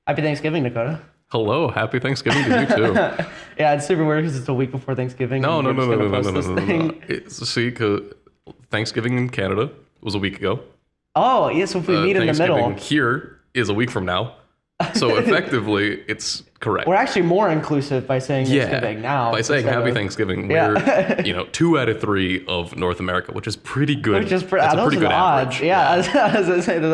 Happy Thanksgiving, Nakota. Hello, happy Thanksgiving to you too. Yeah, it's super weird because it's a week before Thanksgiving. No, and no, no, we're no, just no, no, gonna no, post no, no, this no. thing. See, 'cause Thanksgiving in Canada was a week ago. Oh, yeah, so if we meet in the middle. Thanksgiving here is a week from now. So effectively, it's correct. We're actually more inclusive by saying Yeah, Thanksgiving now. by saying instead Happy of- Thanksgiving, Yeah. we're 2 out of 3 of North America, which is pretty good. Which is That's a those pretty are good the odds. average. Yeah,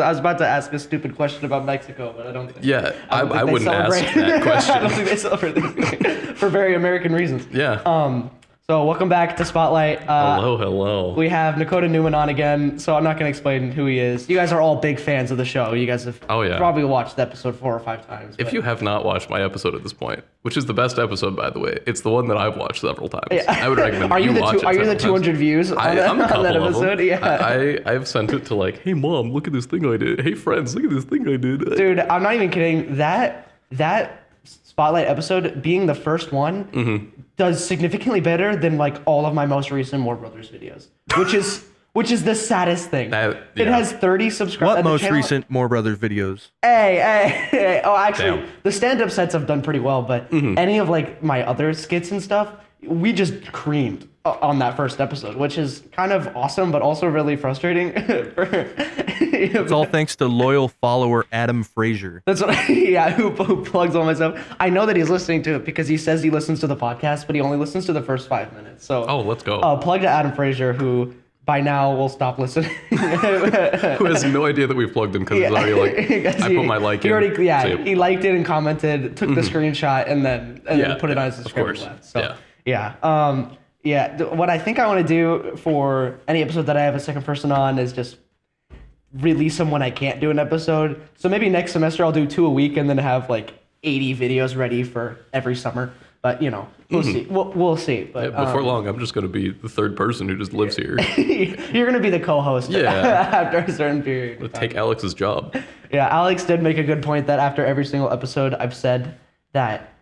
I was about to ask a stupid question about Mexico, but I don't think. Yeah, I don't think I they wouldn't ask celebrate- that I don't question. think they celebrate Thanksgiving for very American reasons. Yeah. So welcome back to Spotlight. Hello. We have Nakota Newman on again, so I'm not going to explain who he is. You guys are all big fans of the show. You guys have probably watched the episode 4 or 5 times. If you have not watched my episode at this point, which is the best episode, by the way, it's the one that I've watched several times. Yeah. I would recommend Are you the watch it. Are you the several 200 times. views on, I'm a on couple that of episode? them. Yeah. I've sent it to like, hey mom, look at this thing I did. Hey friends, look at this thing I did. Dude, I'm not even kidding. That Spotlight episode, being the first one, does significantly better than like all of my most recent More Brothers videos, which is the saddest thing. It has 30 subscribers. What most recent More Brothers videos? Hey. Oh, actually, Damn. the stand-up sets have done pretty well, but any of like my other skits and stuff, we just creamed on that first episode, which is kind of awesome, but also really frustrating. It's all thanks to loyal follower Adam Frazier. That's what who plugs all my stuff. I know that he's listening to it because he says he listens to the podcast, but he only listens to the first 5 minutes. So let's go. Plug to Adam Frazier, who by now will stop listening. Who has no idea that we plugged him because he's already like, I put my like in. He liked it and commented, took the screenshot, and then put it on his subscriber list. So what I think I want to do for any episode that I have a second person on is just release them when I can't do an episode. So maybe next semester I'll do 2 a week and then have like 80 videos ready for every summer. But we'll see. We'll see. But Before long, I'm just going to be the third person who just lives here. you're gonna be the co-host. Yeah. After a certain period. To take Alex's job. Yeah, Alex did make a good point that after every single episode I've said that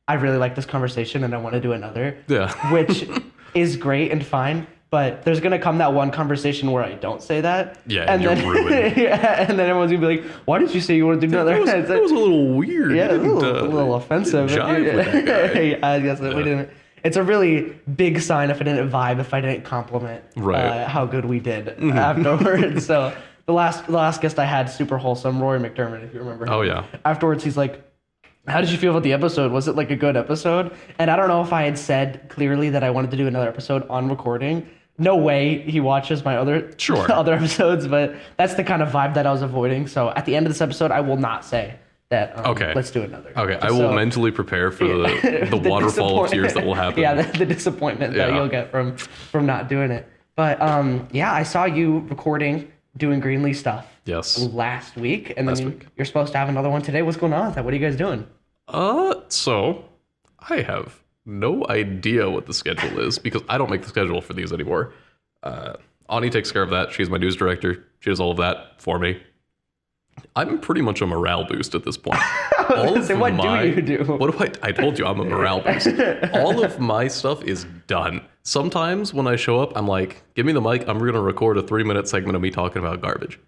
I really like this conversation and I want to do another. Yeah. Which is great and fine, but there's gonna come that one conversation where I don't say that. Yeah, and you're ruined. Yeah, and then everyone's gonna be like, "Why did you say you want to do another?" That was a little weird. Yeah, You a didn't, little offensive. jive with that guy. I guess we didn't. It's a really big sign if I didn't vibe, if I didn't compliment how good we did afterwards. So the last guest I had, super wholesome, Rory McDermott, if you remember him. Oh yeah. Afterwards, he's like, how did you feel about the episode? Was it like a good episode? And I don't know if I had said clearly that I wanted to do another episode on recording. No way he watches my other episodes, but that's the kind of vibe that I was avoiding. So at the end of this episode, I will not say that. Let's do another. Okay, I will mentally prepare for the waterfall of tears that will happen. Yeah, the disappointment that you'll get from not doing it. But I saw you doing Greenlee stuff. Yes. Last week, and then you're supposed to have another one today. What's going on with that? What are you guys doing? So I have no idea what the schedule is because I don't make the schedule for these anymore. Ani takes care of that. She's my news director. She does all of that for me. I'm pretty much a morale boost at this point. What do you do? What do I told you I'm a morale boost. All of my stuff is done. Sometimes when I show up, I'm like, give me the mic. I'm going to record a 3-minute segment of me talking about garbage.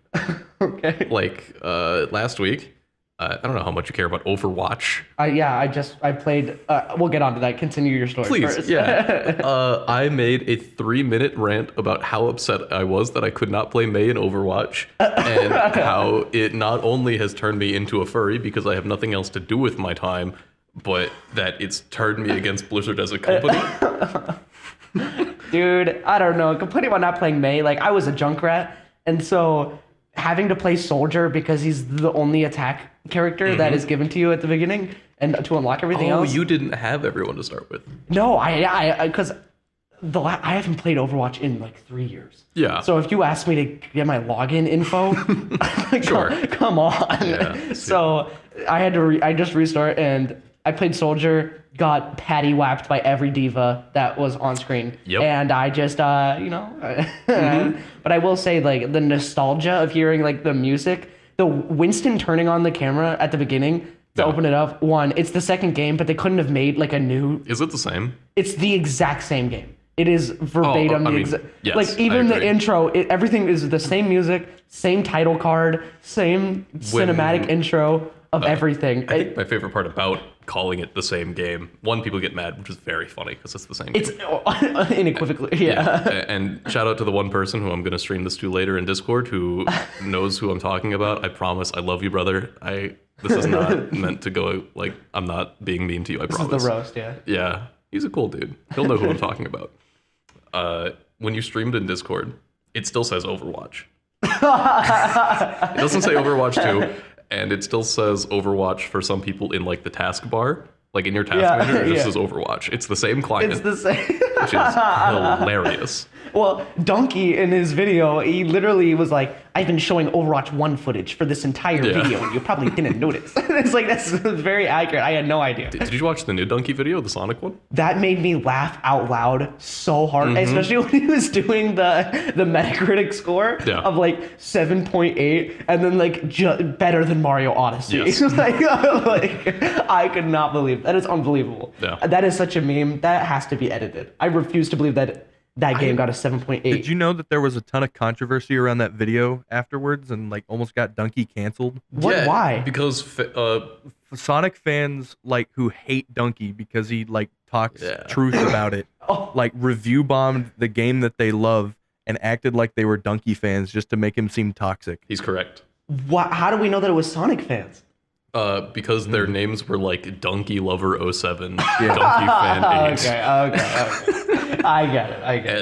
Okay. Like last week, I don't know how much you care about Overwatch. I played. We'll get on to that. Continue your story Please, first. yeah. I made a 3-minute rant about how upset I was that I could not play Mei in Overwatch, and how it not only has turned me into a furry because I have nothing else to do with my time, but that it's turned me against Blizzard as a company. Dude, I don't know. Complaining about not playing Mei, like I was a Junkrat, and so having to play Soldier because he's the only attack character that is given to you at the beginning and to unlock everything else. Oh, you didn't have everyone to start with. No, because I haven't played Overwatch in like 3 years. Yeah. So if you ask me to get my login info, Sure. come on. Yeah. So I had to. I just restart and I played Soldier. Got patty whacked by every diva that was on screen. Yep. And I just, but I will say, like, the nostalgia of hearing, like, the music, the Winston turning on the camera at the beginning to open it up. One, it's the second game, but they couldn't have made, like, a new. Is it the same? It's the exact same game. It is verbatim. Yes, like, even I the agree. intro, everything is the same music, same title card, same cinematic intro. of everything. I think my favorite part about calling it the same game, one, people get mad, which is very funny because it's the same game. It's unequivocally, yeah. And shout out to the one person who I'm going to stream this to later in Discord who knows who I'm talking about. I promise. I love you, brother. This is not meant to go like, I'm not being mean to you. I promise. This is the roast, yeah. Yeah. He's a cool dude. He'll know who I'm talking about. When you streamed in Discord, it still says Overwatch. It doesn't say Overwatch 2. And it still says Overwatch for some people in like the taskbar, like in your task manager, it just says Overwatch. It's the same client. It's the same. Which is hilarious. Well, Donkey in his video, he literally was like, I've been showing Overwatch 1 footage for this entire video, and you probably didn't notice. It's like, that's very accurate. I had no idea. Did you watch the new Donkey video, the Sonic one? That made me laugh out loud so hard, especially when he was doing the Metacritic score of like 7.8, and then like better than Mario Odyssey. Yes. like, I could not believe that. Is unbelievable. Yeah. That is such a meme. That has to be edited. I refuse to believe that game got a 7.8. Did you know that there was a ton of controversy around that video afterwards and like almost got Donkey canceled? What? Yeah, Why? Because Sonic fans like who hate Donkey because he like talks truth about it, like review bombed the game that they love and acted like they were Donkey fans just to make him seem toxic. He's correct. What? How do we know that it was Sonic fans? Because their names were like Donkey Lover 07, Donkey Fan 8. Okay. I get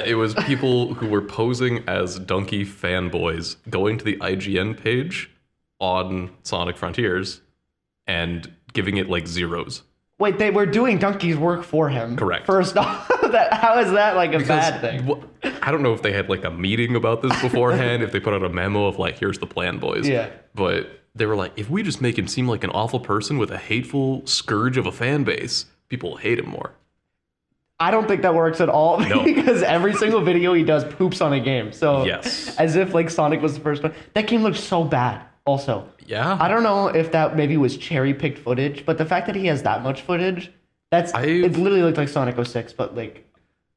it. It was people who were posing as Donkey fanboys going to the IGN page on Sonic Frontiers and giving it like zeros. Wait, they were doing Donkey's work for him. Correct. First off, how is that like a bad thing? I don't know if they had like a meeting about this beforehand, if they put out a memo of like, here's the plan, boys. Yeah. But they were like, if we just make him seem like an awful person with a hateful scourge of a fan base, people will hate him more. I don't think that works at all No. because every single video he does poops on a game. So Yes. as if like Sonic was the first one. That game looked so bad also. Yeah. I don't know if that maybe was cherry picked footage, but the fact that he has that much footage, it literally looked like Sonic 06, but like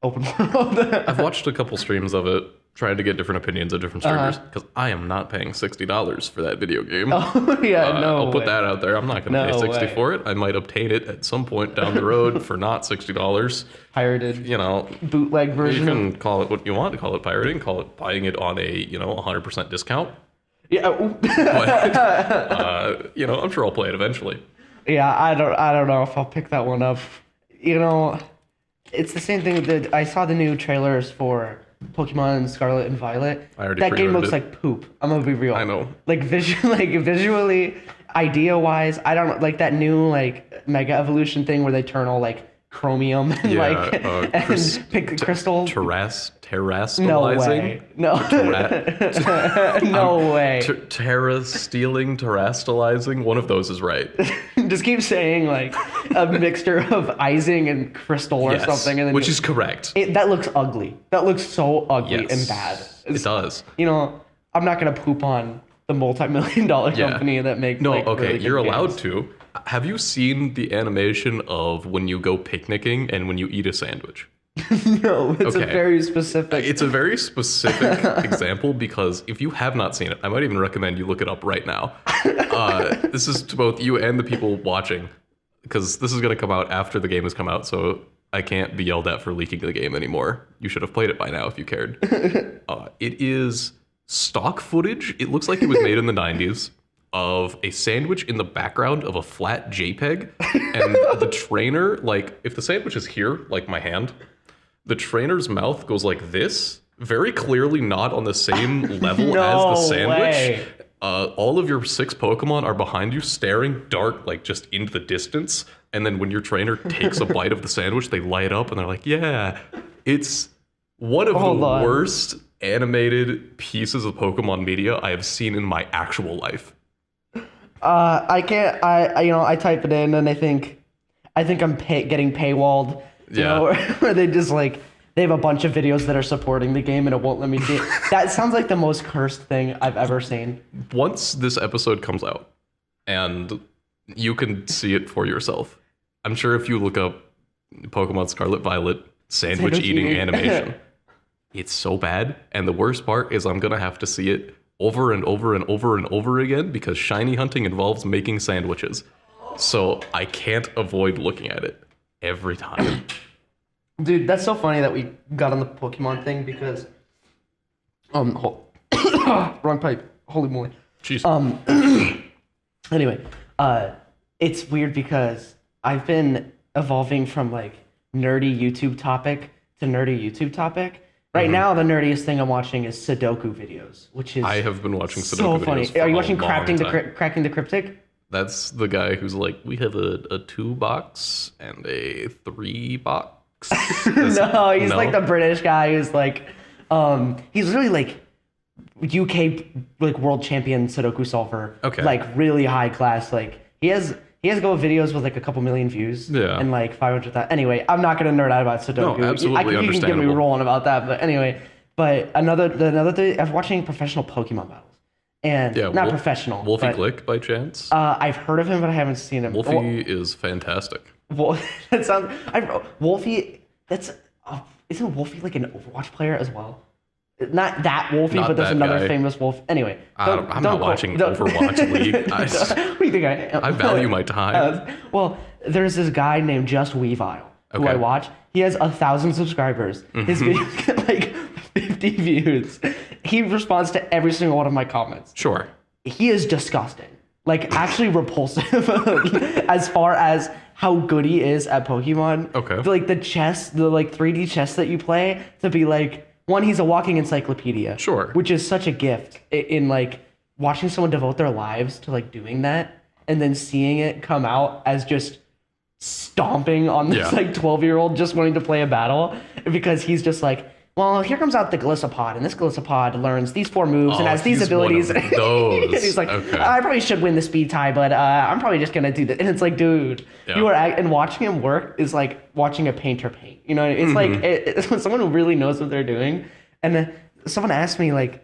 open world. I've watched a couple streams of it, trying to get different opinions of different streamers, because I am not paying $60 for that video game. Oh, yeah, no I'll put way. that out there. I'm not going to No pay $60 way. for it. I might obtain it at some point down the road for not $60. Pirated You know, bootleg you version. can call it what you want. Call it pirating. Call it buying it on a 100% discount. Yeah. But I'm sure I'll play it eventually. Yeah, I don't know if I'll pick that one up. It's the same thing that I saw the new trailers for Pokemon Scarlet and Violet. I already That game pre-ordered looks it. like poop. I'm gonna be real. I know. Like visually, idea wise, I don't like that new like Mega Evolution thing where they turn all like chromium and pick crystal. Terrestrializing? No way. No. No way. Terra stealing, terrestrializing. One of those is right. Just keep saying like a mixture of icing and crystal or something, and then which is correct. that looks ugly. That looks so ugly and bad. It does. I'm not gonna poop on the multi-million-dollar company that makes. No, like, okay, really good you're games. allowed to. Have you seen the animation of when you go picnicking and when you eat a sandwich? No, it's a very specific. It's a very specific example because if you have not seen it, I might even recommend you look it up right now. This is to both you and the people watching because this is going to come out after the game has come out, so I can't be yelled at for leaking the game anymore. You should have played it by now if you cared. It is stock footage. It looks like it was made in the 90s. Of a sandwich in the background of a flat JPEG, and the trainer, like, if the sandwich is here, like my hand, the trainer's mouth goes like this, very clearly not on the same level as the sandwich. Way. All of your 6 Pokemon are behind you, staring dark, like, just into the distance, and then when your trainer takes a bite of the sandwich, they light up, and they're like, yeah, it's one of the worst animated pieces of Pokemon media I have seen in my actual life. I can't. I type it in and I think I'm getting paywalled. Where they just like they have a bunch of videos that are supporting the game and it won't let me see it. That sounds like the most cursed thing I've ever seen. Once this episode comes out, and you can see it for yourself. I'm sure if you look up Pokemon Scarlet Violet sandwich eating animation, it's so bad. And the worst part is I'm gonna have to see it over and over and over and over again because shiny hunting involves making sandwiches. So I can't avoid looking at it every time. Dude, that's so funny that we got on the Pokemon thing because wrong pipe. Holy moly. Jeez. Anyway, it's weird because I've been evolving from like nerdy YouTube topic to nerdy YouTube topic. Right now, the nerdiest thing I'm watching is Sudoku videos, which is I have been watching Sudoku so videos funny. for Are you a watching long Cracking time. the Cryptic? That's the guy who's like, we have a 2-box and a 3-box. No, he's like the British guy who's like, he's really like UK like world champion Sudoku solver. Okay. Like really high class. Like he has go videos with like a couple million views. Yeah. And like 500,000. Anyway, I'm not gonna nerd out about Sudoku. No, absolutely You can get me understandable. rolling about that. But anyway, another thing, I'm watching professional Pokemon battles. And not professional. Wolfie but, Glick by chance? I've heard of him, but I haven't seen him. Wolfie is fantastic. That sounds. Wolfie. Isn't Wolfie like an Overwatch player as well? Not that Wolfie, Not but there's that another guy. famous Wolf. Anyway, I'm not watching Overwatch League. What do you think I am? I value my time. Well, there's this guy named Just Weavile who Okay. I watch. He has 1,000 subscribers. His videos get like 50 views. He responds to every single one of my comments. Sure. He is disgusting. Like actually repulsive as far as how good he is at Pokemon. Okay. Like the chess, the like 3D chess that you play, to be like, one, he's a walking encyclopedia. Sure. Which is such a gift in like watching someone devote their lives to like doing that and then seeing it come out as just stomping on this like 12-year-old just wanting to play a battle because he's just like, well, here comes out the Glisopod, and this Glisopod learns these 4 moves and has these he's abilities. one of those. And he's like, Okay. I probably should win the speed tie, but I'm probably just gonna do this. And it's like, dude, Yeah. you are and watching him work is like watching a painter paint. You know, it's like it's when someone who really knows what they're doing. And then someone asked me like,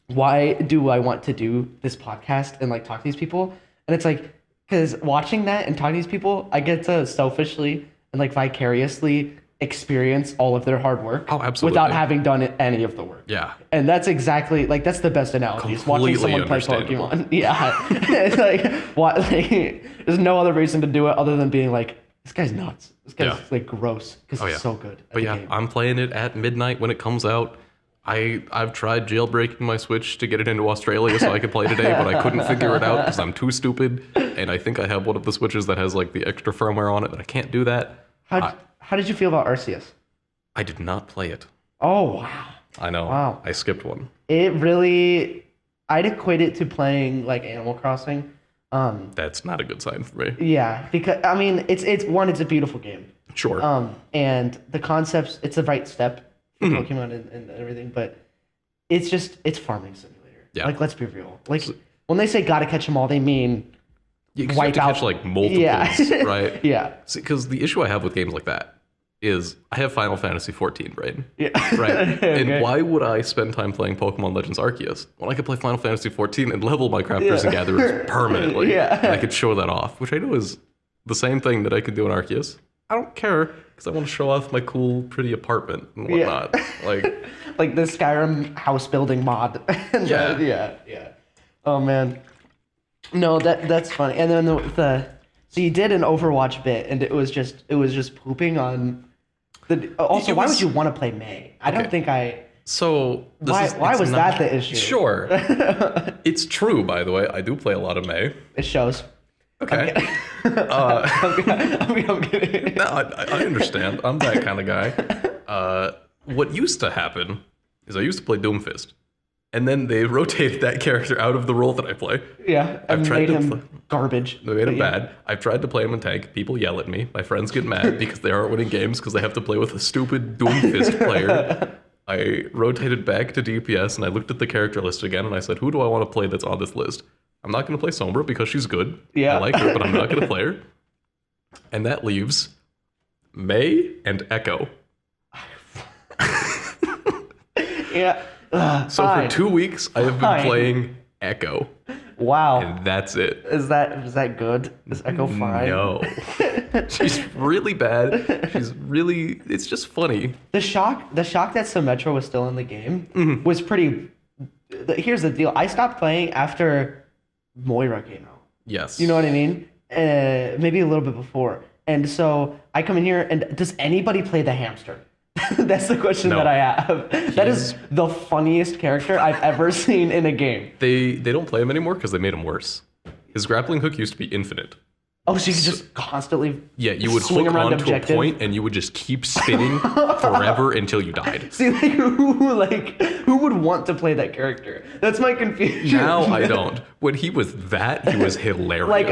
why do I want to do this podcast and like talk to these people? And it's like, because watching that and talking to these people, I get to selfishly and like vicariously experience all of their hard work. Oh, absolutely. Without having done any of the work. Yeah. And that's exactly like that's the best analogy. Is watching Completely someone play understandable. Pokemon. Yeah. It's like what like, there's no other reason to do it other than being like, this guy's nuts. This guy's like gross because he's so good at But the yeah, game. I'm playing it at midnight when it comes out. I've tried jailbreaking my Switch to get it into Australia so I could play today, but I couldn't figure it out because I'm too stupid. And I think I have one of the Switches that has like the extra firmware on it, but I can't do that. How did you feel about Arceus? I did not play it. Oh wow. I know. Wow. I skipped one. It really, I'd equate it to playing like Animal Crossing. That's not a good sign for me. Yeah, because I mean, it's a beautiful game. Sure. And the concepts, it's the right step for Pokemon and everything, but it's farming simulator. Yeah. Like, let's be real. Like when they say gotta catch them all, they mean You have wipe to out catch like multiples, Yeah. right? Yeah. Because the issue I have with games like that is I have Final Fantasy 14 brain. Yeah. Right. Okay. And why would I spend time playing Pokemon Legends Arceus when I could play Final Fantasy 14 and level my crafters and gatherers permanently? Yeah. And I could show that off, which I know is the same thing that I could do in Arceus. I don't care because I want to show off my cool, pretty apartment and whatnot. Like, like the Skyrim house building mod. And Yeah. yeah. Oh man. No, that's funny. And then the so you did an Overwatch bit, and it was just pooping on the. Also, why would you want to play May? I don't think I. so Why was that the issue? Sure. It's true, by the way. I do play a lot of May. It shows. Okay. I'm kidding. No, I understand. I'm that kind of guy. What used to happen is I used to play Doomfist, and then they rotated that character out of the role that I play. Yeah, and tried made to him garbage. They made him bad. I've tried to play him in tank. People yell at me. My friends get mad because they aren't winning games because they have to play with a stupid Doomfist player. I rotated back to DPS and I looked at the character list again and I said, who do I want to play that's on this list? I'm not going to play Sombra because she's good. Yeah. I like her, but I'm not going to play her. And that leaves May and Echo. Yeah. So fine. for 2 weeks, I have been Fine. playing Echo. Wow. And that's it. Is that good? Is Echo fine? No. She's really bad. It's just funny. The shock that Symmetra was still in the game was pretty here's the deal. I stopped playing after Moira came out. Yes. You know what I mean? Maybe a little bit before. And so I come in here, and does anybody play the hamster? That's the question that I have. That is the funniest character I've ever seen in a game. They don't play him anymore because they made him worse. His grappling hook used to be infinite. Oh, so you could just constantly you would swing hook around onto objective. a point and you would just keep spinning forever until you died. See, who would want to play that character? That's my confusion. Now I don't. When he was that, he was hilarious. Like,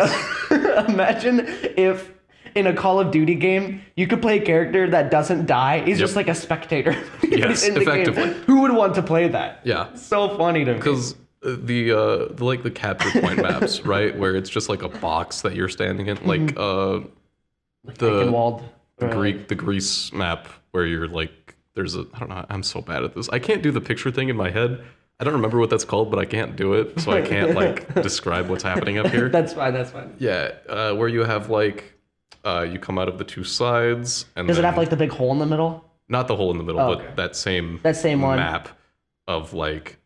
imagine if in a Call of Duty game you could play a character that doesn't die. He's just like a spectator. Yes, in the effectively. Game. Who would want to play that? Yeah. So funny to me. Because the capture point maps, right, where it's just like a box that you're standing in, like the Greece map where you're like, there's a, I don't know, I'm so bad at this. I can't do the picture thing in my head. I don't remember what that's called, but I can't do it, so I can't like describe what's happening up here. That's fine. Yeah, where you have like, you come out of the two sides, and does it have like the big hole in the middle? Not the hole in the middle, Oh, but okay. that same one map of like.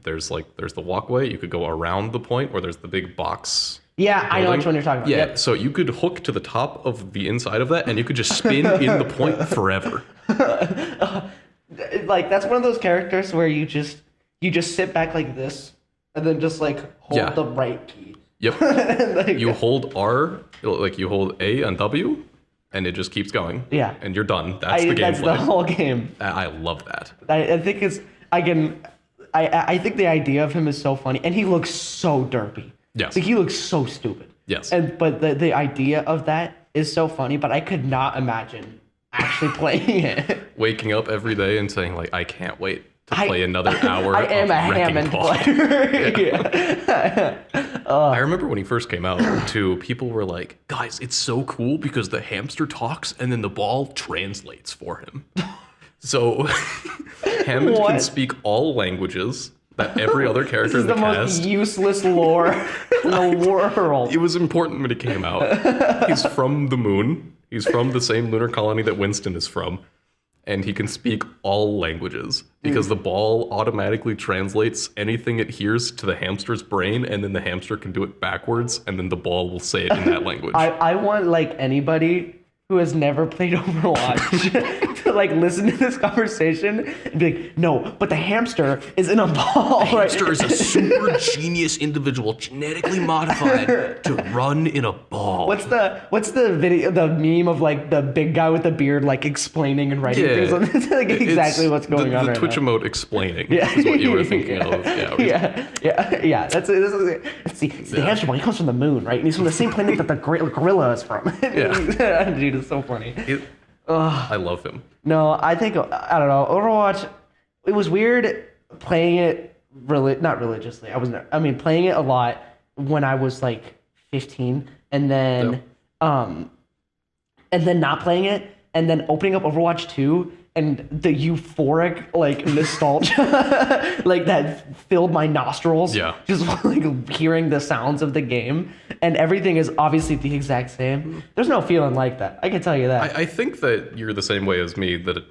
There's the walkway. You could go around the point where there's the big box. Yeah, I know which one you're talking about. Yeah, Yep. so you could hook to the top of the inside of that, and you could just spin in the point forever. Like that's one of those characters where you just sit back like this, and then just like hold the right key. Yep. Like, you hold R, like you hold A and W, and it just keeps going. Yeah. And you're done. That's the gameplay. That's the whole game. I love that. I think I think the idea of him is so funny, and he looks so derpy. Yes. Like he looks so stupid. Yes. But the idea of that is so funny, but I could not imagine actually playing it. Waking up every day and saying like, I can't wait to play another hour. I am of a Wrecking Hammond Ball. player. I remember when he first came out, too, people were like, guys, it's so cool because the hamster talks and then the ball translates for him. So Hammond can speak all languages that every other character in the cast. This is the most useless lore in the world. It was important when it came out. He's from the moon. He's from the same lunar colony that Winston is from. And he can speak all languages because the ball automatically translates anything it hears to the hamster's brain, and then the hamster can do it backwards, and then the ball will say it in that language. I want like anybody who has never played Overwatch to like listen to this conversation and be like, no, but the hamster is in a ball. The hamster is a super genius individual, genetically modified to run in a ball. What's the video, the meme of like the big guy with the beard like explaining and writing things on this? Like exactly what's going on the right Twitch now. emote explaining is what you were thinking of. Yeah. Let's see. The hamster ball, he comes from the moon, right? And he's from the same planet that the gorilla is from. Yeah. Dude, it's so funny. I love him. No, I think, I don't know, Overwatch, it was weird playing it, not religiously. Playing it a lot when I was like 15, and then not playing it, and then opening up Overwatch 2, and the euphoric like nostalgia like that filled my nostrils. Yeah. Just like hearing the sounds of the game, and everything is obviously the exact same. There's no feeling like that. I can tell you that. I think that you're the same way as me, that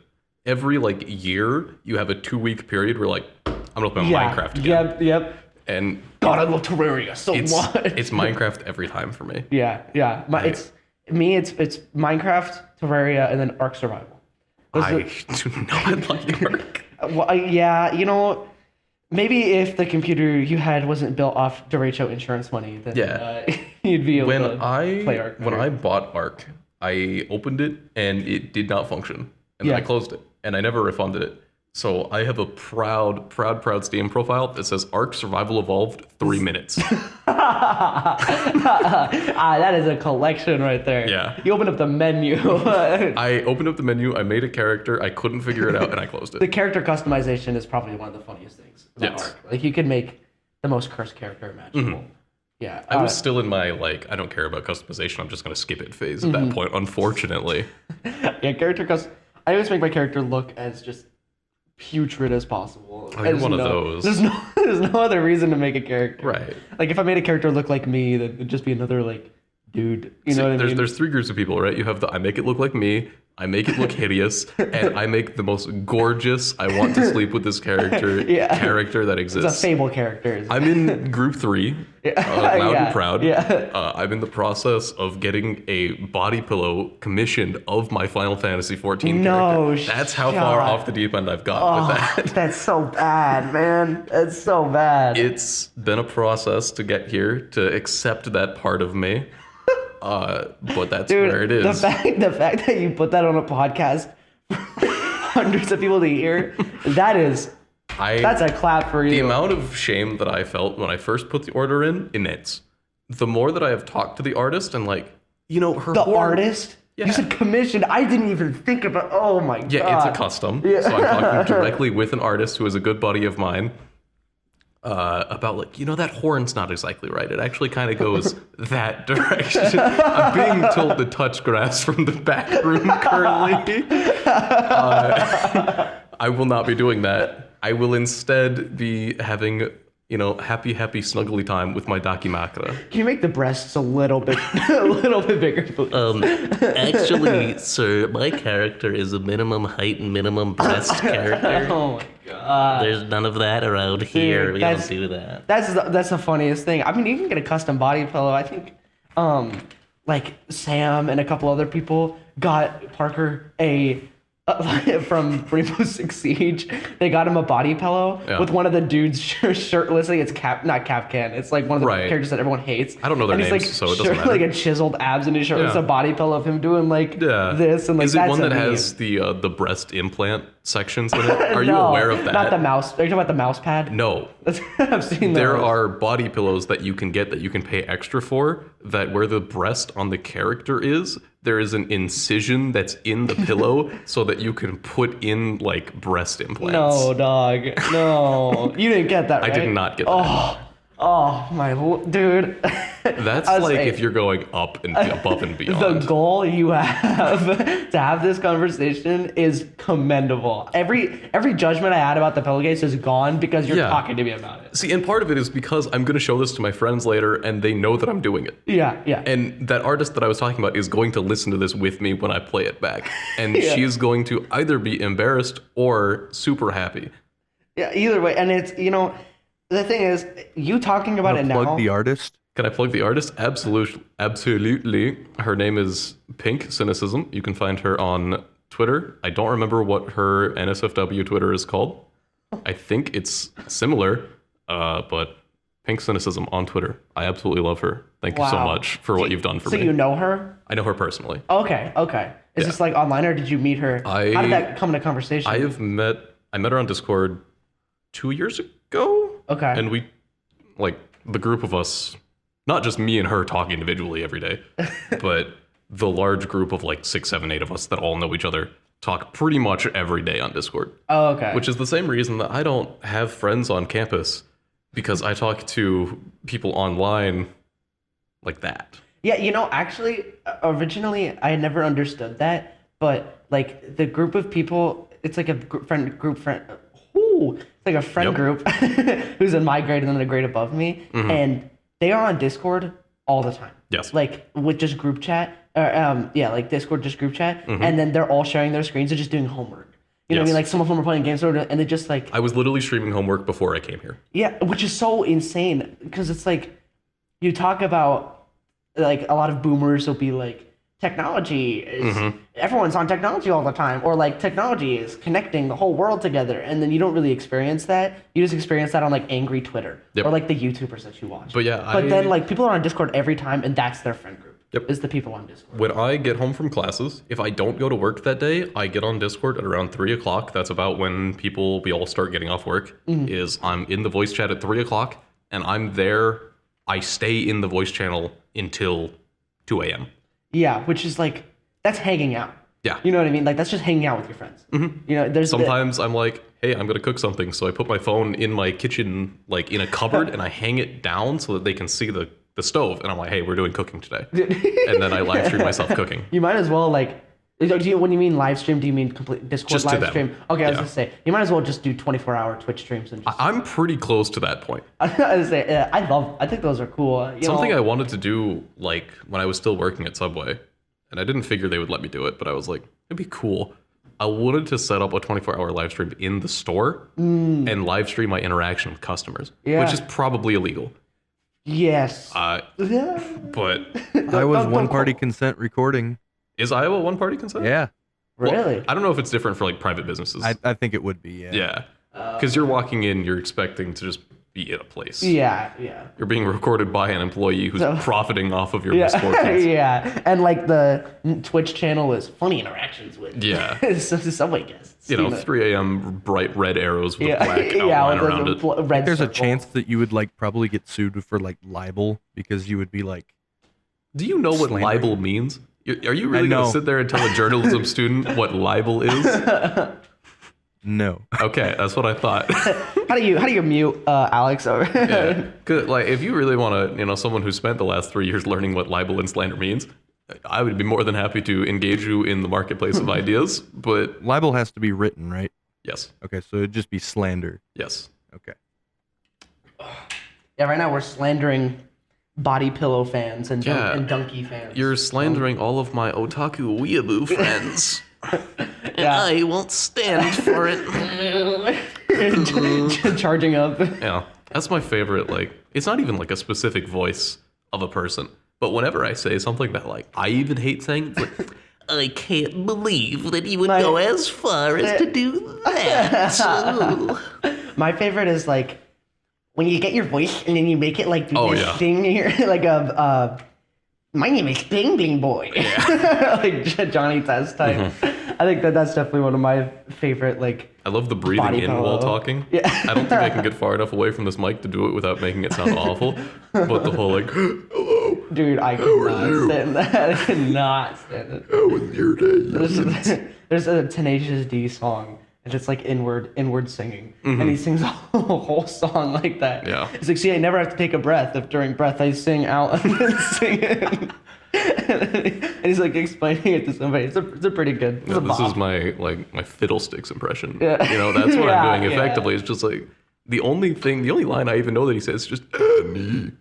every like year you have a 2-week period where like, I'm gonna play Minecraft again. Yep. And God, I love Terraria so much. It's Minecraft every time for me. Yeah. It's Minecraft, Terraria, and then Ark Survival. I do not like Ark. Well, maybe if the computer you had wasn't built off derecho insurance money, then you'd be able to play Ark. When I bought Ark, I opened it and it did not function, and then I closed it, and I never refunded it. So I have a proud Steam profile that says Ark Survival Evolved 3 minutes. That is a collection right there. Yeah. You open up the menu. I opened up the menu, I made a character, I couldn't figure it out, and I closed it. The character customization is probably one of the funniest things about Ark. Like you could make the most cursed character imaginable. Yeah. I was still in my like, I don't care about customization, I'm just gonna skip it phase at that point, unfortunately. I always make my character look as just putrid as possible. Oh, you're one of those. There's no other reason to make a character. Right. Like if I made a character look like me, then it'd just be another like dude. You know what I mean? There's 3 groups of people, right? You have the I make it look like me, I make it look hideous, and I make the most gorgeous, I want to sleep with this character character that exists. It's a Fable character. I'm in group 3, loud and proud. Yeah. I'm in the process of getting a body pillow commissioned of my Final Fantasy XIV character. That's how far off the deep end I've got with that. That's so bad, man. That's so bad. It's been a process to get here, to accept that part of me. But that's where it is. The fact that you put that on a podcast for hundreds of people to hear, that's a clap for you. The amount of shame that I felt when I first put the order in, immense. The more that I have talked to the artist and artist? Yeah. You said commissioned. I didn't even think about. Oh my god. Yeah, it's a custom. Yeah. So I'm talking directly with an artist who is a good buddy of mine. About that horn's not exactly right. It actually kind of goes that direction. I'm being told to touch grass from the back room currently. I will not be doing that. I will instead be having, happy snuggly time with my Dakimakura. Can you make the breasts a little bit bigger, please? Actually, sir, my character is a minimum height and minimum breast character. Oh my god. There's none of that around here. We don't do that. That's the funniest thing. I mean, you can get a custom body pillow. I think, like Sam and a couple other people got Parker from Rainbow Six Siege. They got him a body pillow with one of the dudes shirtless. It's not Capcan. It's like one of the characters that everyone hates. I don't know their names, so it doesn't matter. Like a chiseled abs in his shirt. It's a body pillow of him doing this and like. Is it one that has the breast implant sections in it? Are you aware of that? Not the mouse. Are you talking about the mouse pad? No. I've seen those. There are body pillows that you can get that you can pay extra for, that where the breast on the character is, there is an incision that's in the pillow so that you can put in like breast implants. No, dog. No. You didn't get that, right? I did not get that. Oh, my dude. That's like if you're going up and above and beyond. The goal you have to have this conversation is commendable. Every judgment I had about the pillowcase is gone because you're talking to me about it. See, and part of it is because I'm going to show this to my friends later and they know that I'm doing it. Yeah. And that artist that I was talking about is going to listen to this with me when I play it back. And she's going to either be embarrassed or super happy. Yeah, either way. And it's, the thing is, you talking about it now. Plug the artist. Can I plug the artist? Absolutely. Her name is Pink Cynicism. You can find her on Twitter. I don't remember what her NSFW Twitter is called. I think it's similar, but Pink Cynicism on Twitter. I absolutely love her. Thank you so much for what you've done for me. So you know her? I know her personally. Okay. Is this like online or did you meet her? How did that come into conversation? I met her on Discord 2 years ago. Okay. And we, the group of us, not just me and her talking individually every day, but the large group of 6, 7, 8 of us that all know each other talk pretty much every day on Discord. Oh, okay. Which is the same reason that I don't have friends on campus, because I talk to people online like that. Yeah, actually, originally I had never understood that, but the group of people, it's like a group friend. It's like a friend group who's in my grade and then a grade above me, and they are on Discord all the time. Yes. With just group chat, Discord just group chat, and then they're all sharing their screens and just doing homework. You know what I mean? Some of them are playing games, and they just I was literally streaming homework before I came here. Yeah, which is so insane because it's you talk about a lot of boomers will be technology is everyone's on technology all the time, or technology is connecting the whole world together, and then you don't really experience that. You just experience that on angry Twitter or the YouTubers that you watch. But then people are on Discord every time, and that's their friend group. Yep. Is the people on Discord. When I get home from classes, if I don't go to work that day, I get on Discord at around 3 o'clock. That's about when we all start getting off work. Is I'm in the voice chat at 3 o'clock, and I'm there. I stay in the voice channel until 2 a.m. Yeah, which is that's hanging out. Yeah. You know what I mean? That's just hanging out with your friends. There's sometimes I'm hey, I'm gonna cook something, so I put my phone in my kitchen, in a cupboard, and I hang it down so that they can see the stove, and I'm hey, we're doing cooking today, and then I live stream myself cooking. You might as well when you mean live stream, do you mean complete Discord just live stream? Okay, I was gonna say you might as well just do 24-hour Twitch streams and. I'm pretty close to that point. I was gonna say I think those are cool. Something I wanted to do when I was still working at Subway, and I didn't figure they would let me do it, but I was like, it'd be cool. I wanted to set up a 24-hour live stream in the store and live stream my interaction with customers, which is probably illegal. Yes. But Iowa's one-party consent recording. Is Iowa one-party consent? Yeah. Really? Well, I don't know if it's different for like private businesses. I think it would be, yeah. Yeah. Because you're walking in, you're expecting to just be in a place. Yeah. You're being recorded by an employee who's profiting off of your misfortunes. Yeah. And like the Twitch channel is funny interactions with subway guests. 3 a.m. bright red arrows with a black outline around it. There's a chance that you would like probably get sued for like libel because you would be like. Do you know what libel means? Are you really going to sit there and tell a journalism student what libel is? No. Okay, that's what I thought. How do you mute Alex over? Yeah. 'Cause, like, if you really want to, someone who spent the last 3 years learning what libel and slander means, I would be more than happy to engage you in the marketplace of ideas. But libel has to be written, right? Yes. Okay, so it'd just be slander. Yes. Okay. Yeah, right now we're slandering body pillow fans and donkey fans. You're slandering all of my otaku weeaboo friends. And I won't stand for it. Charging up. Yeah, that's my favorite. Like, it's not even like a specific voice of a person, but whenever I say something that like I even hate saying, it's like, I can't believe that you would go as far as to do that. My favorite is like when you get your voice and then you make it like do this thing here, like my name is Bling Bling Boy, like Johnny Test type. I think that's definitely one of my favorite like. I love the breathing in while talking. Yeah. I don't think I can get far enough away from this mic to do it without making it sound awful. But the whole like, hello. Dude, I cannot stand that. I cannot stand it. How was your day? There's a Tenacious D song, and it's like inward singing, and he sings a whole song like that. Yeah. It's like, see, I never have to take a breath. If during breath I sing out and then sing in. And he's like explaining it to somebody. It's a pretty good. Yeah, this is my fiddlesticks impression. Yeah. That's what I'm doing effectively. It's just like the only line I even know that he says is just me.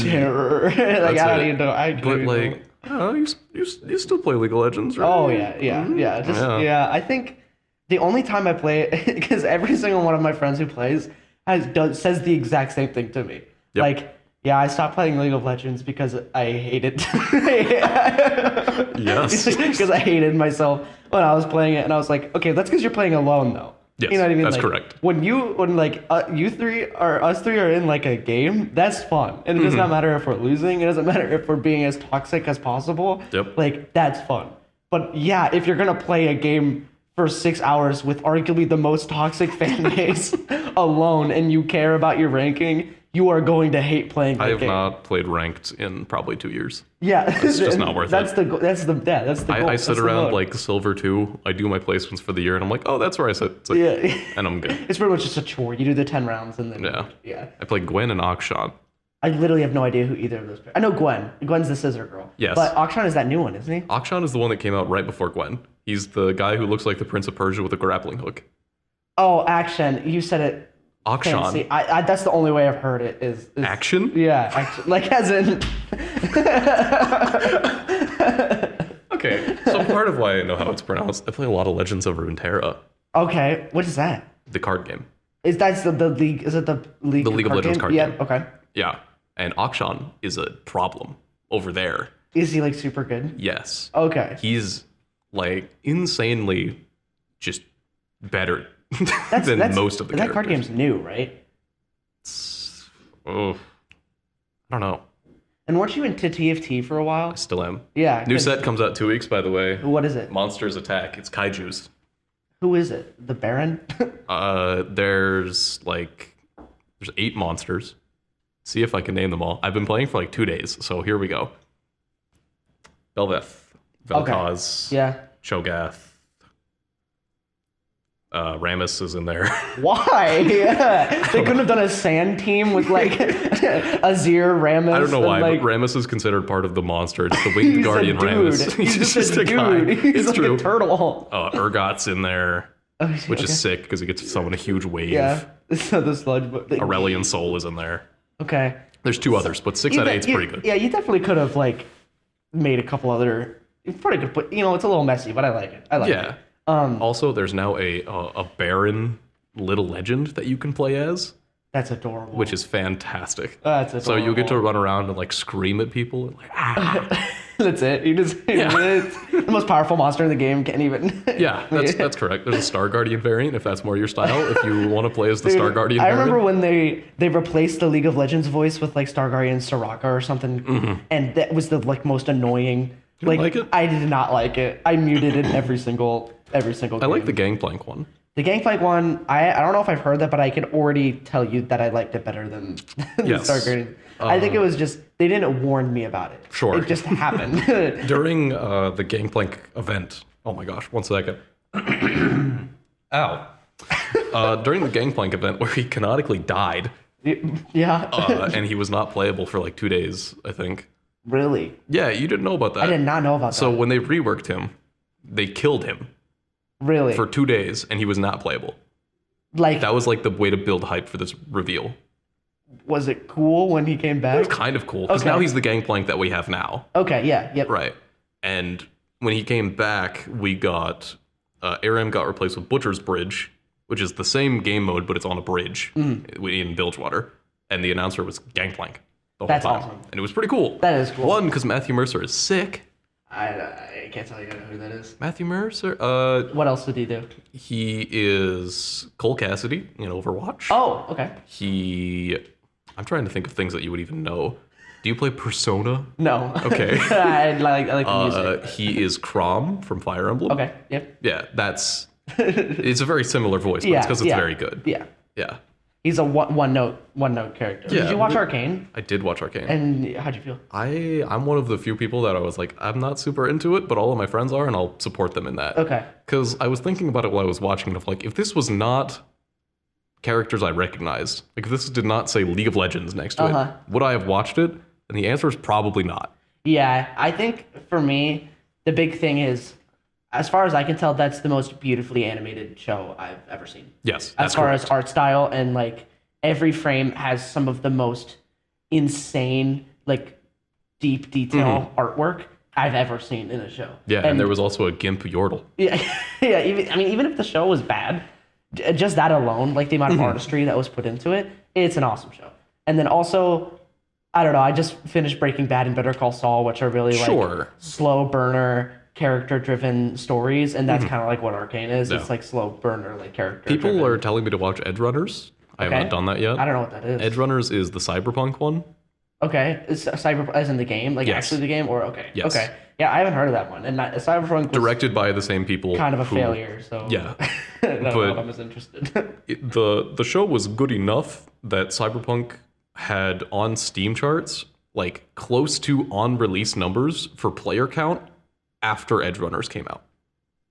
Terror. Like I don't even know. But like, you still play League of Legends, right? Oh yeah. I think the only time I play it, because every single one of my friends who plays says the exact same thing to me. Yep. Like, yeah, I stopped playing League of Legends because I hated. Yes. Because I hated myself when I was playing it, and I was like, okay, that's because you're playing alone though. Yes, you know what I mean? That's like, correct. When us three are in like a game, that's fun. And it does not matter if we're losing. It doesn't matter if we're being as toxic as possible. Yep. Like, that's fun. But yeah, if you're going to play a game for 6 hours with arguably the most toxic fan base alone and you care about your ranking, you are going to hate playing that game. I have not played ranked in probably 2 years. Yeah. It's just not worth that's it. That's the goal. I sit around like Silver 2. I do my placements for the year, and I'm like, oh, that's where I sit. It's like, and I'm good. It's pretty much just a chore. You do the 10 rounds, and then... Yeah. I play Gwen and Akshan. I literally have no idea who either of those are. I know Gwen. Gwen's the scissor girl. Yes. But Akshan is that new one, isn't he? Akshan is the one that came out right before Gwen. He's the guy who looks like the Prince of Persia with a grappling hook. Oh, Action. You said it... Akshan. Fancy. I that's the only way I've heard it is Action? Yeah, action. Like as in. Okay, so part of why I know how it's pronounced, I play a lot of Legends of Runeterra. Okay, what is that? The card game. Is that the league? Is it the league? The League of Legends card game. Yeah. Okay. Yeah, and Akshan is a problem over there. Is he like super good? Yes. Okay. He's like insanely just better than most of the characters. That card game's new, right? I don't know. And weren't you into TFT for a while? I still am. Yeah. New set comes out 2 weeks, by the way. What is it? Monsters Attack. It's kaijus. Who is it? The Baron? There's 8 monsters. See if I can name them all. I've been playing for like 2 days, so here we go. Belveth, Vel'Koz, Okay. Yeah. Cho'Gath. Rammus is in there. Why? Yeah. They couldn't have done a sand team with like Azir, Rammus. I don't know why, like, but Rammus is considered part of the monster. It's the winged guardian dude. Rammus. He's just a guy. He's like true. a turtle. Urgot's in there, which is sick because he gets to summon a huge wave. Yeah. So the sludge. Aurelion Soul is in there. Okay. There's 2 others, but 6 out of 8 is pretty good. Yeah, you definitely could have like made a couple other pretty good. But it's a little messy, but I like it. I like it. Also, there's now a Baron Little Legend that you can play as. That's adorable. Which is fantastic. That's adorable. So you get to run around and like scream at people and like That's it. It's the most powerful monster in the game. Can't even. Yeah, that's correct. There's a Star Guardian variant if that's more your style. If you want to play as the Star Guardian I variant. remember when they replaced the League of Legends voice with like Star Guardian Soraka or something, and that was the like most annoying. You didn't like it? I did not like it. I muted it every single I game. like the Gangplank one. The Gangplank one, I don't know if I've heard that, but I can already tell you that I liked it better than the Yes. Star Guardian. I think it was just, they didn't warn me about it. Sure. It just happened. During the Gangplank event, oh my gosh, 1 second. Ow. During the Gangplank event where he canonically died, Yeah. and he was not playable for like 2 days, I think. Really? Yeah, you didn't know about that. I did not know about So that. when they reworked him, they killed him Really? for 2 days, and he was not playable. Like, That was like the way to build hype for this reveal. was it cool when he came It back? was kind of cool, because Okay. now he's the Gangplank that we have now. Okay, yeah, yep. Right. And when he came back, we got Aram got replaced with Butcher's Bridge, which is the same game mode, but it's on a bridge in Bilgewater. And the announcer was Gangplank the whole That's time. awesome. And it was pretty cool. That is cool. One, because Matthew Mercer is sick. I can't tell you who that is. Matthew Mercer? What else did he do? He is Cole Cassidy in Overwatch. Oh, okay. I'm trying to think of things that you would even know. Do you play Persona? No. Okay. I like the music. He is Chrom from Fire Emblem. Okay, yep. Yeah, it's a very similar voice, but it's because it's very good. Yeah. Yeah. He's a one note character. Yeah, Did you watch but- Arcane? I did watch Arcane. And how'd you feel? I'm one of the few people that I was like, I'm not super into it, but all of my friends are, and I'll support them in that. Okay. Because I was thinking about it while I was watching it, of like, if this was not characters I recognized, like if this did not say League of Legends next to it, would I have watched it? And the answer is probably not. Yeah, I think for me, the big thing is, as far as I can tell, that's the most beautifully animated show I've ever seen. Yes, As far as art style, and like every frame has some of the most insane, like deep detail artwork I've ever seen in a show. Yeah, and there was also a GIMP Yordle. Yeah, yeah. Even if the show was bad, just that alone, like the amount of artistry that was put into it, it's an awesome show. And then also, I don't know. I just finished Breaking Bad and Better Call Saul, which are really like slow burner, character-driven stories, and that's kind of like what Arcane is. It's like slow burner, like character. People are telling me to watch Edge Runners. I have not done that yet. I don't know what that is. Edge Runners is the cyberpunk one. Okay, is Cyberpunk as in the game, like actually the game, or okay, Yes. okay, yeah, I haven't heard of that one. And Cyberpunk was Directed by the same people. kind of a failure, so Yeah. I don't know But if I'm as interested. The show was good enough that Cyberpunk had on Steam charts like close to on release numbers for player count after Edge Runners came out.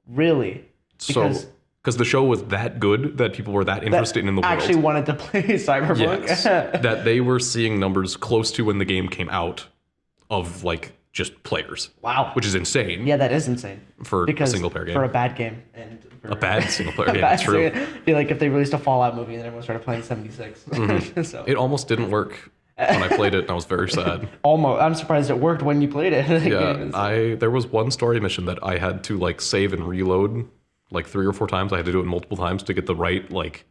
Really? Because the show was that good that people were that interested in the world. Actually wanted to play Cyberpunk. Yes, that they were seeing numbers close to when the game came out of like just players. Wow. Which is insane. Yeah, that is insane. For a single player game. For a bad game. And for A bad single player game, that's true. I feel like if they released a Fallout movie and everyone started playing 76. So It almost didn't work when I played it, and I was very sad. almost. I'm surprised it worked when you played it. Yeah, there was one story mission that I had to like save and reload like 3 or 4 times. I had to do it multiple times to get the right like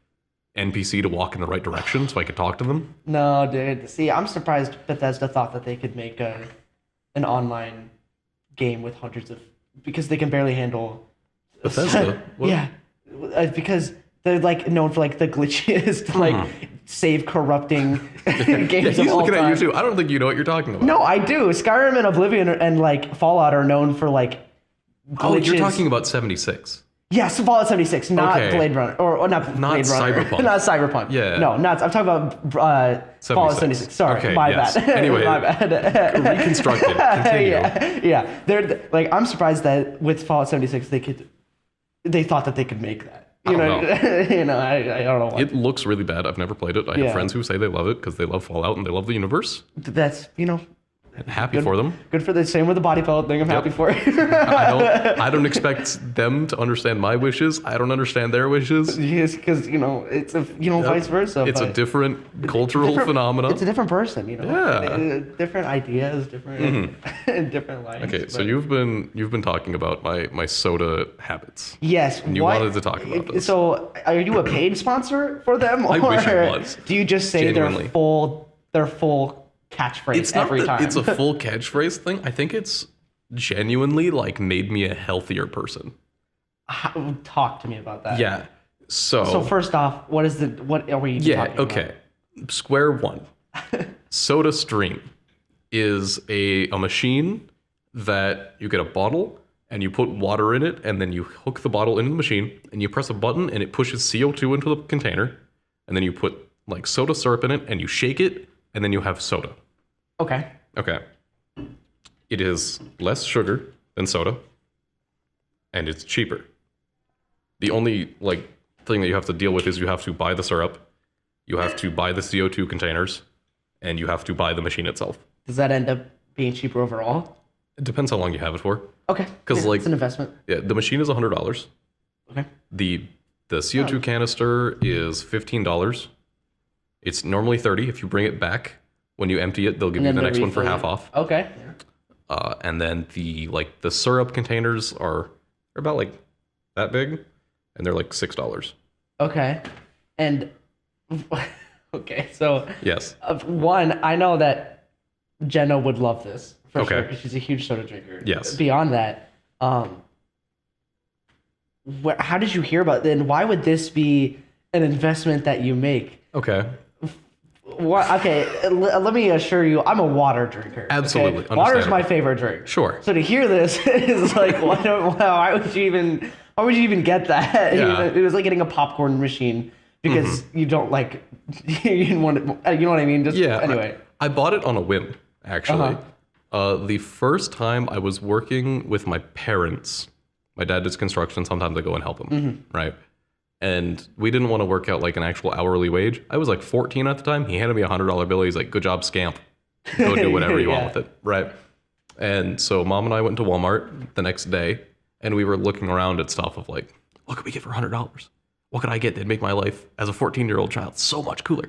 NPC to walk in the right direction so I could talk to them. No, dude. See, I'm surprised Bethesda thought that they could make an online game with hundreds of, because they can barely handle Bethesda? What? Yeah, because they're like known for like the glitchiest like save corrupting games Yeah, he's of all looking time. at you too. I don't think you know what you're talking about. No, I do. Skyrim and Oblivion and like Fallout are known for like glitches. Oh, you're talking about 76. Yes, Fallout 76, not Okay. Blade Runner, or not Blade Runner, Cyberpunk. not Cyberpunk. Yeah. No, not. I'm talking about Fallout 76. Sorry, Okay, my yes. bad. Anyway, my bad. Reconstructed. Continue. Yeah. They're like, I'm surprised that with Fallout 76 they thought that they could make that. You know, I don't know why. It looks really bad. I've never played it. I have friends who say they love it because they love Fallout and they love the universe. That's Happy for them. Good for the same with the body pellet thing. I'm happy for it. I don't expect them to understand my wishes. I don't understand their wishes. Yes, because it's vice versa. It's a different cultural phenomenon. It's a different person, Yeah. Different ideas, different different lives. Okay, so you've been talking about my soda habits. Yes. And you wanted to talk about this. So, are you a paid sponsor for them, or I wish I was. do you just say Genuinely. their full catchphrase It's not every that time? it's a full catchphrase thing. I think it's genuinely like made me a healthier person. Talk to me about that. Yeah. So first off, what are we talking okay. Square one. Soda Stream is a machine that you get a bottle and you put water in it, and then you hook the bottle into the machine and you press a button and it pushes CO2 into the container, and then you put like soda syrup in it and you shake it, and then you have soda. Okay. Okay. It is less sugar than soda, and it's cheaper. The only thing that you have to deal with is you have to buy the syrup, you have to buy the CO2 containers, and you have to buy the machine itself. Does that end up being cheaper overall? It depends how long you have it for. Okay. Because it's an investment. Yeah, the machine is $100. Okay. The CO2 canister is $15. It's normally $30. If you bring it back when you empty it, they'll give you the next one for half off. Okay. And then the syrup containers are about that big, and they're $6. Okay. And okay, so Yes. One, I know that Jenna would love this for Okay. sure because she's a huge soda drinker. Yes. Beyond that, how did you hear about it? And why would this be an investment that you make? Okay. Let me assure you, I'm a water drinker. Absolutely. Okay? Water is my Understandable. favorite drink. Sure. So to hear this is why would you even get that? Yeah. It was like getting a popcorn machine because you don't you didn't want it. You know what I mean? Just, Yeah. Anyway. I bought it on a whim, actually. The first time I was working with my parents, my dad does construction. Sometimes I go and help him, right? And we didn't want to work out an actual hourly wage. I was 14 at the time. He handed me a $100 bill. He's like, "Good job, scamp. Go do whatever you want with it," right? And so Mom and I went to Walmart the next day, and we were looking around at stuff of what could we get for $100? What could I get that'd make my life as a 14-year-old child so much cooler?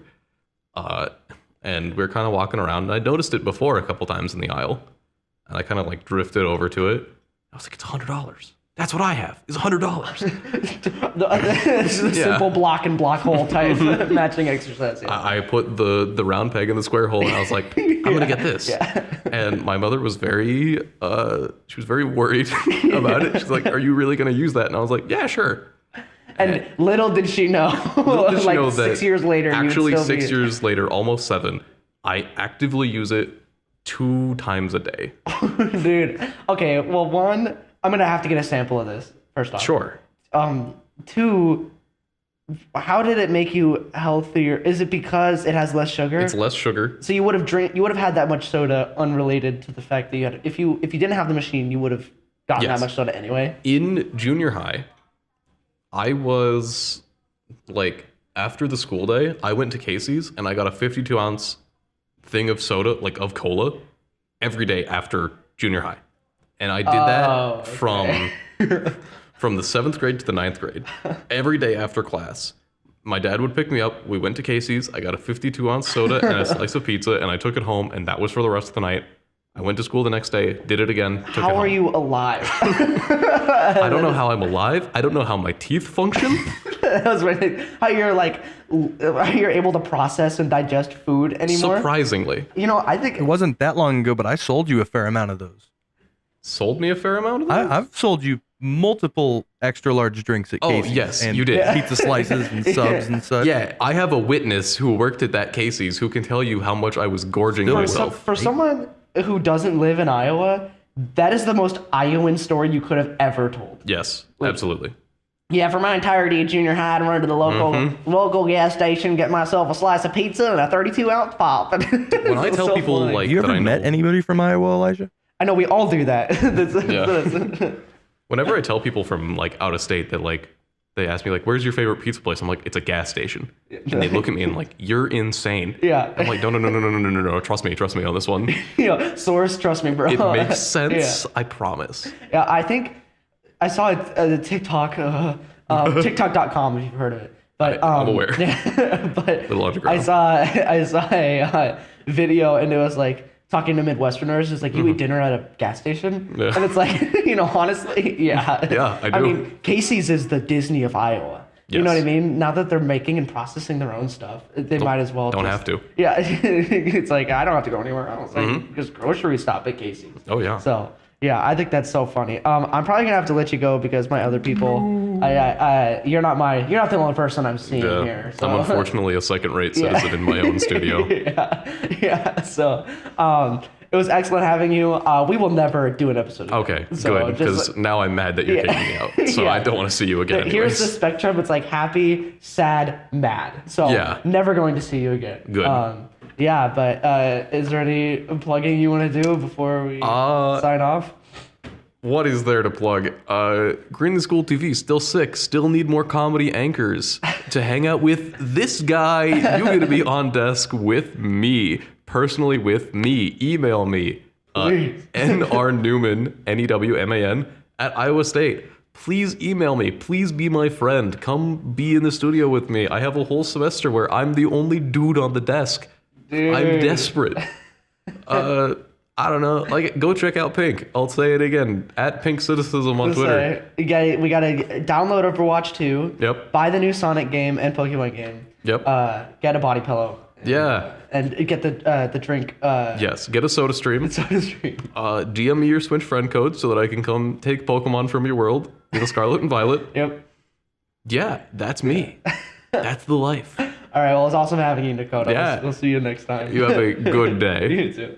And we were kind of walking around, and I noticed it before a couple times in the aisle, and I kind of drifted over to it. I was like, "It's $100. That's what I have. Is $100." This is a simple block and block hole type matching exercise. Yeah. I put the round peg in the square hole, and I was like, "I'm gonna get this." Yeah. And my mother was very worried about it. She's like, "Are you really gonna use that?" And I was like, "Yeah, sure." And little did she know, Little did she know 6 years later, actually you'd still 6 be... years later, almost 7, I actively use it 2 times a day. Dude. Okay, well, one, I'm gonna have to get a sample of this first off. Sure. 2, how did it make you healthier? Is it because it has less sugar? It's less sugar. So you would have had that much soda unrelated to the fact that you had, if you didn't have the machine, you would have gotten Yes. that much soda anyway. In junior high, I was after the school day, I went to Casey's and I got a 52-ounce thing of soda, of cola, every day after junior high. And I did that from the 7th grade to the 9th grade. Every day after class, my dad would pick me up. We went to Casey's. I got a 52-ounce soda and a slice of pizza, and I took it home, and that was for the rest of the night. I went to school the next day, did it again, took it home. How are you alive? I don't know how I'm alive. I don't know how my teeth function. That was really, how you're able to process and digest food anymore. Surprisingly. I think It wasn't that long ago, but I sold you a fair amount of those. Sold me a fair amount of them? I've sold you multiple extra large drinks at Casey's. Yes, and you did. Pizza slices and subs and such. Yeah, I have a witness who worked at that Casey's who can tell you how much I was gorging myself. for someone who doesn't live in Iowa, that is the most Iowan story you could have ever told. Yes, absolutely. Yeah, for my entirety of junior high, I'd run to the local gas station, get myself a slice of pizza and a 32-ounce pop. When I tell people funny. You that ever I met know, anybody from Iowa, Elijah? I know we all do that. whenever I tell people from out of state that they ask me like, "Where's your favorite pizza place?" I'm like, "It's a gas station." And they look at me and like, "You're insane." Yeah. I'm like, "No. Trust me on this one. Source, trust me, bro. It makes sense. I promise." Yeah, I think I saw a TikTok, TikTok.com if you've heard of it. But I'm aware. But Little underground. I saw a video and it was like talking to Midwesterners. It's like you eat dinner at a gas station, Yeah. and it's like honestly, yeah. Yeah, I do. I mean, Casey's is the Disney of Iowa. You know what I mean? Now that they're making and processing their own stuff, they might as well. Don't have to. Yeah, it's like I don't have to go anywhere else. Like, just grocery stop at Casey's. Oh yeah. So yeah, I think that's so funny. I'm probably gonna have to let you go because my other people, you're not the only person I'm seeing here. So. I'm unfortunately a second-rate citizen in my own studio. Yeah. So, it was excellent having you. We will never do an episode again. Okay, So good, because now I'm mad that you're kicking me out. So I don't want to see you again. Here's the anyways. spectrum. It's like happy, sad, mad. So never going to see you again. Good. Yeah, but is there any plugging you want to do before we sign off? What is there to plug? Greenlee School TV, still sick, still need more comedy anchors to hang out with this guy. You're going to be on desk with me, personally with me. Email me, N.R. Newman, N-E-W-M-A-N, at Iowa State. Please email me. Please be my friend. Come be in the studio with me. I have a whole semester where I'm the only dude on the desk. Dude. I'm desperate. I don't know. Like, go check out Pink. I'll say it again. At Pink Citicism on Twitter. We gotta download Overwatch 2. Yep. Buy the new Sonic game and Pokemon game. Yep. Get a body pillow. Yeah. And get the drink. Yes. Get a soda stream. DM me your Switch friend code so that I can come take Pokemon from your world. Scarlet and Violet. Yep. Yeah, that's me. That's the life. All right. Well, it's awesome having you, Nakota. Yeah. We'll see you next time. You have a good day. You too.